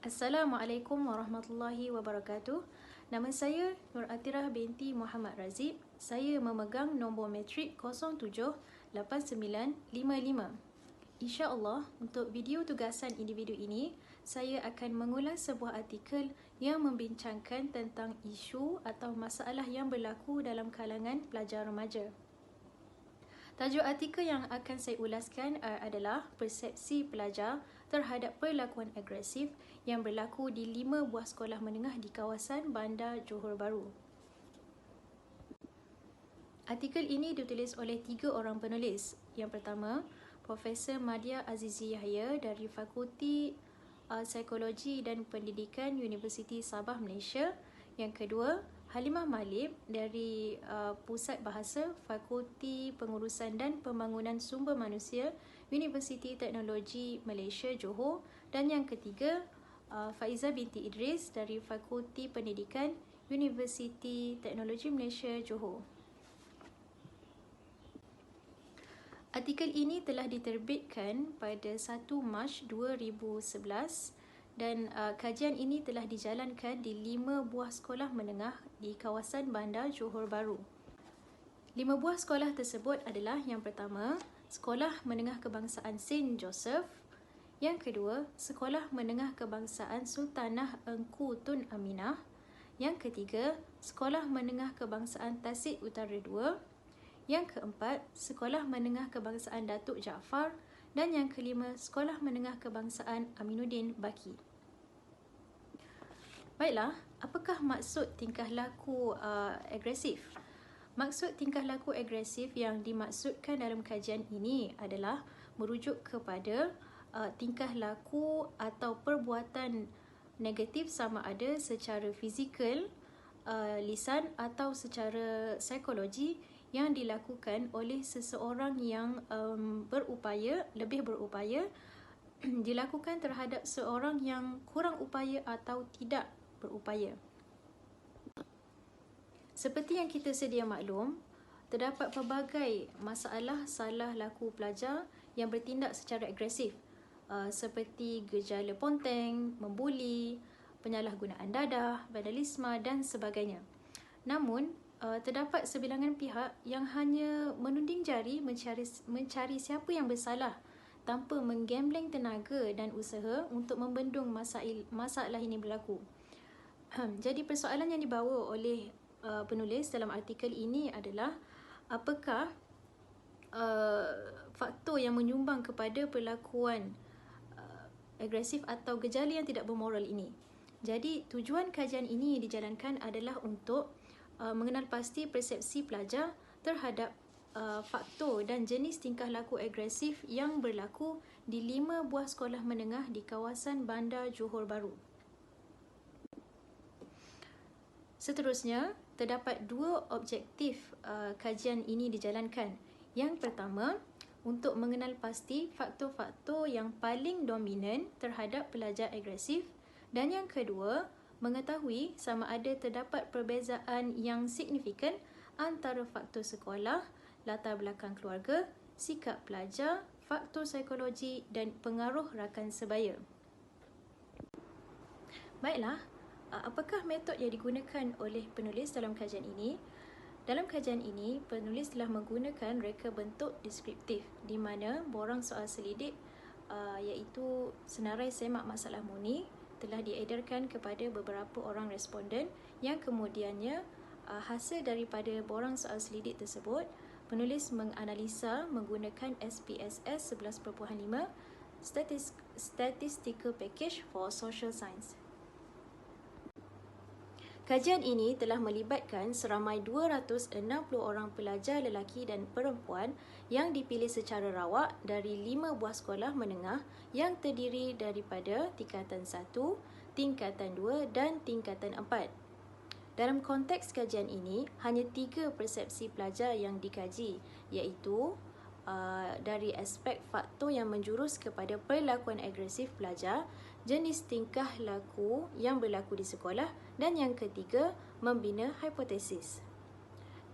Assalamualaikum warahmatullahi wabarakatuh. Nama saya Nur Atirah binti Muhammad Razib. Saya memegang nombor matrik 078955. InsyaAllah, untuk video tugasan individu ini, saya akan mengulas sebuah artikel yang membincangkan tentang isu atau masalah yang berlaku dalam kalangan pelajar remaja. Tajuk artikel yang akan saya ulaskan adalah persepsi pelajar terhadap perlakuan agresif yang berlaku di 5 buah sekolah menengah di kawasan Bandar Johor Bahru. Artikel ini ditulis oleh 3 orang penulis. Yang pertama, Profesor Madia Azizi Yahya dari Fakulti Psikologi dan Pendidikan Universiti Sabah, Malaysia. Yang kedua, Halimah Malik dari Pusat Bahasa Fakulti Pengurusan dan Pembangunan Sumber Manusia Universiti Teknologi Malaysia, Johor. Dan yang ketiga, Faiza binti Idris dari Fakulti Pendidikan Universiti Teknologi Malaysia, Johor. Artikel ini telah diterbitkan pada 1 Mac 2011 dan kajian ini telah dijalankan di 5 buah sekolah menengah di kawasan Bandar Johor Bahru. 5 buah sekolah tersebut adalah yang pertama, Sekolah Menengah Kebangsaan Saint Joseph. Yang kedua, Sekolah Menengah Kebangsaan Sultanah Engku Tun Aminah. Yang ketiga, Sekolah Menengah Kebangsaan Tasik Utara 2. Yang keempat, Sekolah Menengah Kebangsaan Datuk Jaafar. Dan yang kelima, Sekolah Menengah Kebangsaan Aminuddin Baki. Baiklah, apakah maksud tingkah laku agresif? Maksud tingkah laku agresif yang dimaksudkan dalam kajian ini adalah merujuk kepada tingkah laku atau perbuatan negatif sama ada secara fizikal, lisan atau secara psikologi yang dilakukan oleh seseorang yang lebih berupaya dilakukan terhadap seorang yang kurang upaya atau tidak berupaya. Seperti yang kita sedia maklum, terdapat pelbagai masalah salah laku pelajar yang bertindak secara agresif, seperti gejala ponteng, membuli, penyalahgunaan dadah, vandalisme dan sebagainya. Namun, terdapat sebilangan pihak yang hanya menuding jari mencari siapa yang bersalah tanpa menggambleng tenaga dan usaha untuk membendung masalah ini berlaku. Jadi persoalan yang dibawa oleh penulis dalam artikel ini adalah apakah faktor yang menyumbang kepada perlakuan agresif atau gejala yang tidak bermoral ini. Jadi tujuan kajian ini dijalankan adalah untuk mengenal pasti persepsi pelajar terhadap faktor dan jenis tingkah laku agresif yang berlaku di 5 buah sekolah menengah di kawasan Bandar Johor Bahru. Seterusnya, terdapat 2 objektif kajian ini dijalankan. Yang pertama, untuk mengenal pasti faktor-faktor yang paling dominan terhadap pelajar agresif. Dan yang kedua, mengetahui sama ada terdapat perbezaan yang signifikan antara faktor sekolah, latar belakang keluarga, sikap pelajar, faktor psikologi dan pengaruh rakan sebaya. Baiklah, apakah metod yang digunakan oleh penulis dalam kajian ini? Dalam kajian ini, penulis telah menggunakan reka bentuk deskriptif di mana borang soal selidik iaitu senarai semak masalah murni telah diedarkan kepada beberapa orang responden yang kemudiannya hasil daripada borang soal selidik tersebut, penulis menganalisa menggunakan SPSS 11.5 Statistical Package for Social Science. Kajian ini telah melibatkan seramai 260 orang pelajar lelaki dan perempuan yang dipilih secara rawak dari 5 buah sekolah menengah yang terdiri daripada tingkatan 1, tingkatan 2 dan tingkatan 4. Dalam konteks kajian ini, hanya 3 persepsi pelajar yang dikaji, iaitu dari aspek faktor yang menjurus kepada perlakuan agresif pelajar, jenis tingkah laku yang berlaku di sekolah dan yang ketiga, membina hipotesis.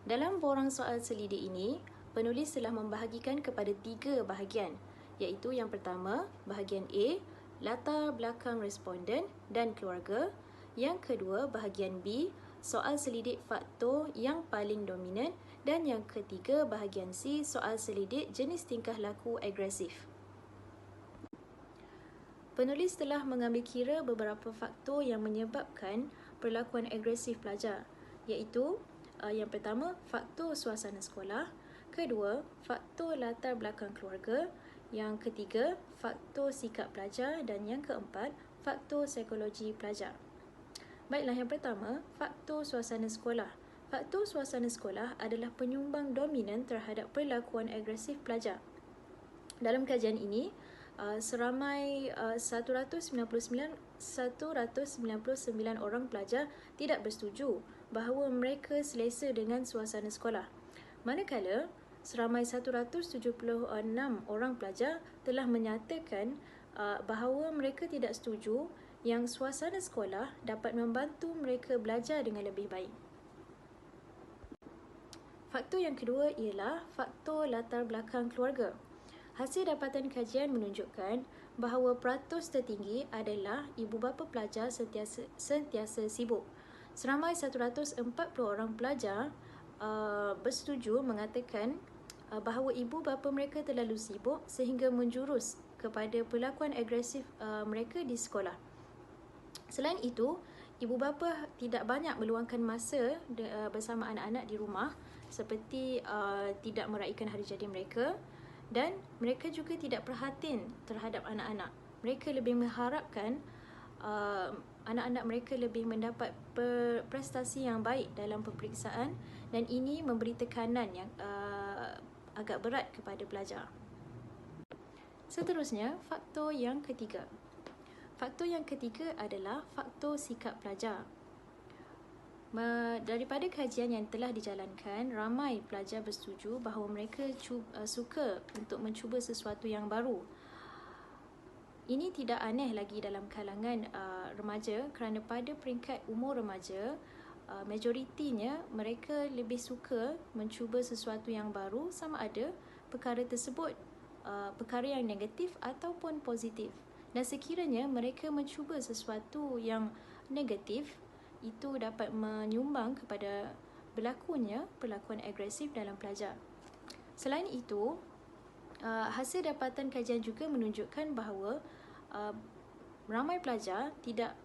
Dalam borang soal selidik ini, penulis telah membahagikan kepada 3 bahagian, iaitu yang pertama, bahagian A, latar belakang responden dan keluarga. Yang kedua, bahagian B, soal selidik faktor yang paling dominan. Dan yang ketiga, bahagian C, soal selidik jenis tingkah laku agresif. Penulis telah mengambil kira beberapa faktor yang menyebabkan perlakuan agresif pelajar, iaitu yang pertama, faktor suasana sekolah. Kedua, faktor latar belakang keluarga. Yang ketiga, faktor sikap pelajar. Dan yang keempat, faktor psikologi pelajar. Baiklah, yang pertama, faktor suasana sekolah. Faktor suasana sekolah adalah penyumbang dominan terhadap perlakuan agresif pelajar. Dalam kajian ini, seramai 199 orang pelajar tidak bersetuju bahawa mereka selesa dengan suasana sekolah. Manakala, seramai 176 orang pelajar telah menyatakan bahawa mereka tidak setuju yang suasana sekolah dapat membantu mereka belajar dengan lebih baik. Faktor yang kedua ialah faktor latar belakang keluarga. Hasil dapatan kajian menunjukkan bahawa peratus tertinggi adalah ibu bapa pelajar sentiasa sibuk. Seramai 140 orang pelajar bersetuju mengatakan bahawa ibu bapa mereka terlalu sibuk sehingga menjurus kepada perlakuan agresif mereka di sekolah. Selain itu, ibu bapa tidak banyak meluangkan masa bersama anak-anak di rumah, seperti tidak meraihkan hari jadi mereka, dan mereka juga tidak perhatian terhadap anak-anak. Mereka lebih mengharapkan anak-anak mereka lebih mendapat prestasi yang baik dalam peperiksaan, dan ini memberi tekanan yang agak berat kepada pelajar. Seterusnya, faktor yang ketiga. Faktor yang ketiga adalah faktor sikap pelajar. Daripada kajian yang telah dijalankan, ramai pelajar bersetuju bahawa mereka suka untuk mencuba sesuatu yang baru. Ini tidak aneh lagi dalam kalangan remaja, kerana pada peringkat umur remaja, majoritinya mereka lebih suka mencuba sesuatu yang baru, sama ada perkara tersebut perkara yang negatif ataupun positif. Dan sekiranya mereka mencuba sesuatu yang negatif, itu dapat menyumbang kepada berlakunya perlakuan agresif dalam pelajar. Selain itu, hasil dapatan kajian juga menunjukkan bahawa ramai pelajar tidak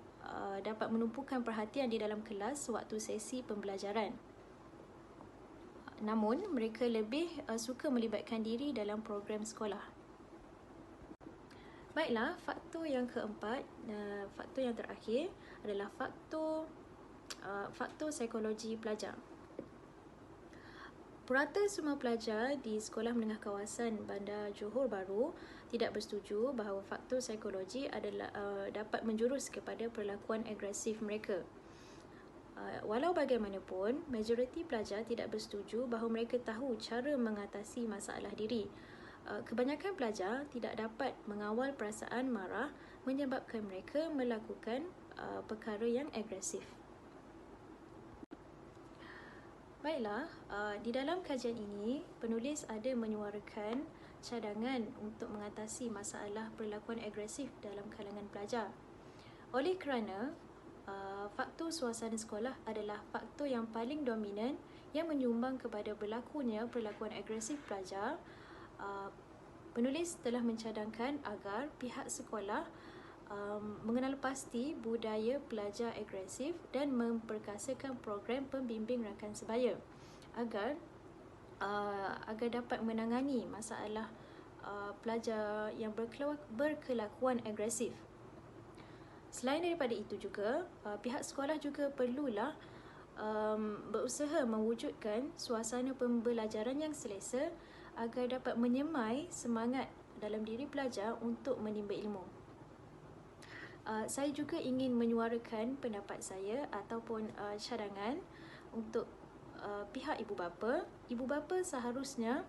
dapat menumpukan perhatian di dalam kelas sewaktu sesi pembelajaran. Namun, mereka lebih suka melibatkan diri dalam program sekolah. Baiklah, faktor yang keempat, faktor yang terakhir adalah faktor psikologi pelajar. Purata semua pelajar di Sekolah Menengah Kawasan Bandar Johor Bahru tidak bersetuju bahawa faktor psikologi adalah dapat menjurus kepada perlakuan agresif mereka. Walau bagaimanapun, majoriti pelajar tidak bersetuju bahawa mereka tahu cara mengatasi masalah diri. Kebanyakan pelajar tidak dapat mengawal perasaan marah menyebabkan mereka melakukan perkara yang agresif. Baiklah, di dalam kajian ini, penulis ada menyuarakan cadangan untuk mengatasi masalah perlakuan agresif dalam kalangan pelajar. Oleh kerana faktor suasana sekolah adalah faktor yang paling dominan yang menyumbang kepada berlakunya perlakuan agresif pelajar, penulis telah mencadangkan agar pihak sekolah mengenal pasti budaya pelajar agresif dan memperkasakan program pembimbing rakan sebaya agar dapat menangani masalah pelajar yang berkelakuan agresif. Selain daripada itu juga, pihak sekolah juga perlulah berusaha mewujudkan suasana pembelajaran yang selesa agar dapat menyemai semangat dalam diri pelajar untuk menimba ilmu. Saya juga ingin menyuarakan pendapat saya ataupun cadangan untuk pihak ibu bapa. Ibu bapa seharusnya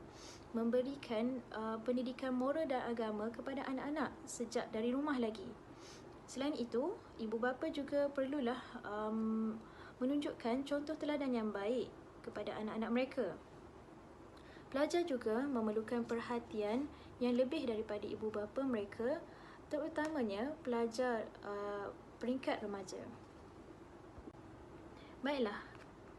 memberikan pendidikan moral dan agama kepada anak-anak sejak dari rumah lagi. Selain itu, ibu bapa juga perlulah menunjukkan contoh teladan yang baik kepada anak-anak mereka. Pelajar juga memerlukan perhatian yang lebih daripada ibu bapa mereka terutamanya pelajar peringkat remaja. Baiklah,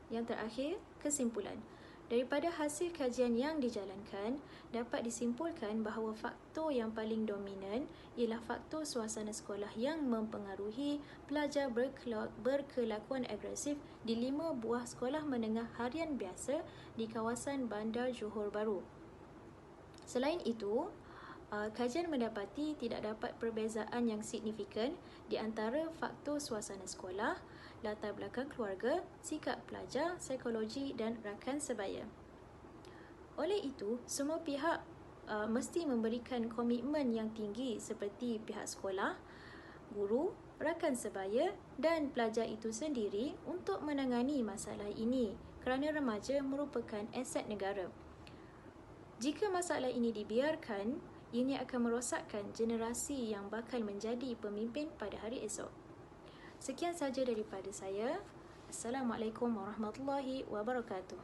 yang terakhir, kesimpulan. Daripada hasil kajian yang dijalankan, dapat disimpulkan bahawa faktor yang paling dominan ialah faktor suasana sekolah yang mempengaruhi pelajar berkelakuan agresif di 5 buah sekolah menengah harian biasa di kawasan Bandar Johor Bahru. Selain itu, kajian mendapati tidak dapat perbezaan yang signifikan di antara faktor suasana sekolah, latar belakang keluarga, sikap pelajar, psikologi dan rakan sebaya. Oleh itu, semua pihak mesti memberikan komitmen yang tinggi seperti pihak sekolah, guru, rakan sebaya dan pelajar itu sendiri untuk menangani masalah ini kerana remaja merupakan aset negara. Jika masalah ini dibiarkan, ini akan merosakkan generasi yang bakal menjadi pemimpin pada hari esok. Sekian saja daripada saya. Assalamualaikum warahmatullahi wabarakatuh.